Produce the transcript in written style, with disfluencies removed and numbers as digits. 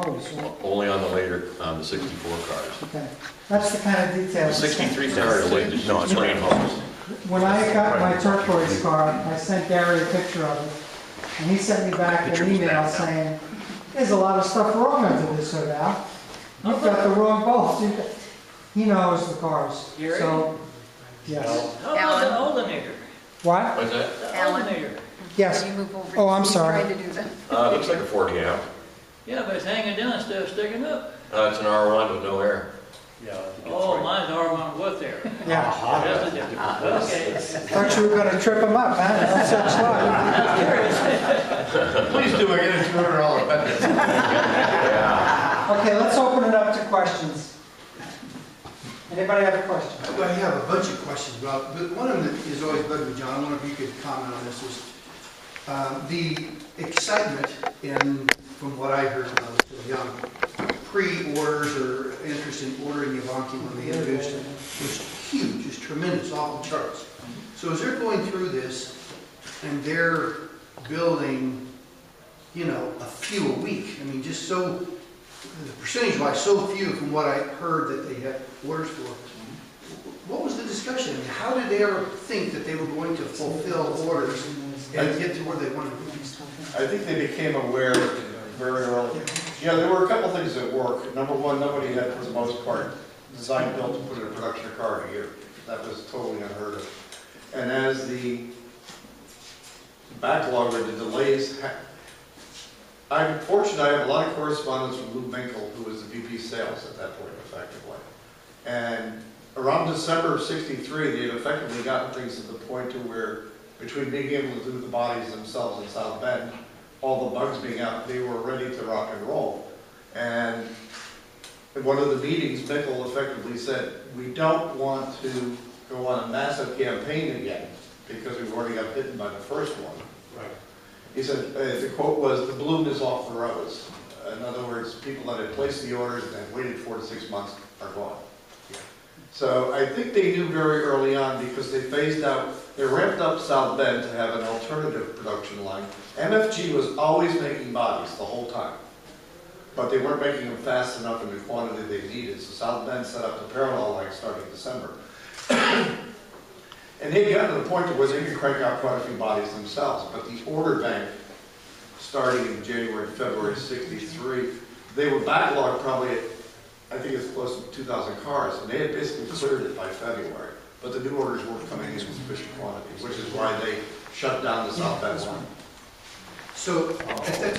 always, right? Only on the later, on the 64 cars. Okay, that's the kind of The detail. 63 cars are late, no, it's plain homes. When I got my turquoise car, I sent Gary a picture of it, and he sent me back Picture an was email back now. saying, there's a lot of stuff wrong under this hood, Al. You've got the wrong bolts. He knows the cars, Gary? so, yes. How about the alternator? What? What's that? The Alan. alternator. Yes. Can you move over? Oh, I'm He's sorry. trying to do that. It looks like a 40 amp. Yeah, but it's hanging down instead of sticking up. It's an R1 with no air. Yeah, I think it's Oh, right. mine's R1 with there. Yeah. That's the difference. Okay. Thought you were gonna trip him up, huh? That's so smart. Please do, I get a $200 benefit. Yeah. Okay, let's open it up to questions. Anybody have a question? Well, I have a bunch of questions, Rob, but one of them that is always bugged me, John, I wonder if you could comment on this, is the excitement in, from what I heard when I was still young, pre-orders or interest in ordering Avanti when they introduced it was huge, just tremendous, off the charts. So as they're going through this and they're building, you know, a few a week, I mean, just so, the percentage-wise, so few from what I heard that they had orders for. What was the discussion? I mean, how did they ever think that they were going to fulfill orders and get to where they wanted to be? I think they became aware very early. Yeah, there were a couple things at work. Number one, nobody had, for the most part, designed built to put in a production car in a year. That was totally unheard of. And as the backlog or the delays, I'm fortunate I have a lot of correspondence from Lou Minkle, who was the VP sales at that point, effectively. And around December of '63, they had effectively gotten things to the point to where, between being able to do the bodies themselves in South Bend, all the bugs being out, they were ready to rock and roll. And in one of the meetings, Minkle effectively said, we don't want to go on a massive campaign again, because we've already got bitten by the first one. Right. He said, the quote was, the balloon is off the rose. In other words, people that had placed the orders and had waited 4 to 6 months are gone. So I think they knew very early on, because they phased out, they ramped up South Bend to have an alternative production line. MFG was always making bodies the whole time, but they weren't making them fast enough in the quantity they needed. So South Bend set up the parallel line starting December. And they got to the point where they could crank out quite a few bodies themselves, but the order bank, starting in January, February '63, they were backlogged probably at, I think it's close to 2,000 cars, and they had basically cleared it by February. But the new orders weren't coming in sufficient quantities, which is why they shut down the South Bend line. So at that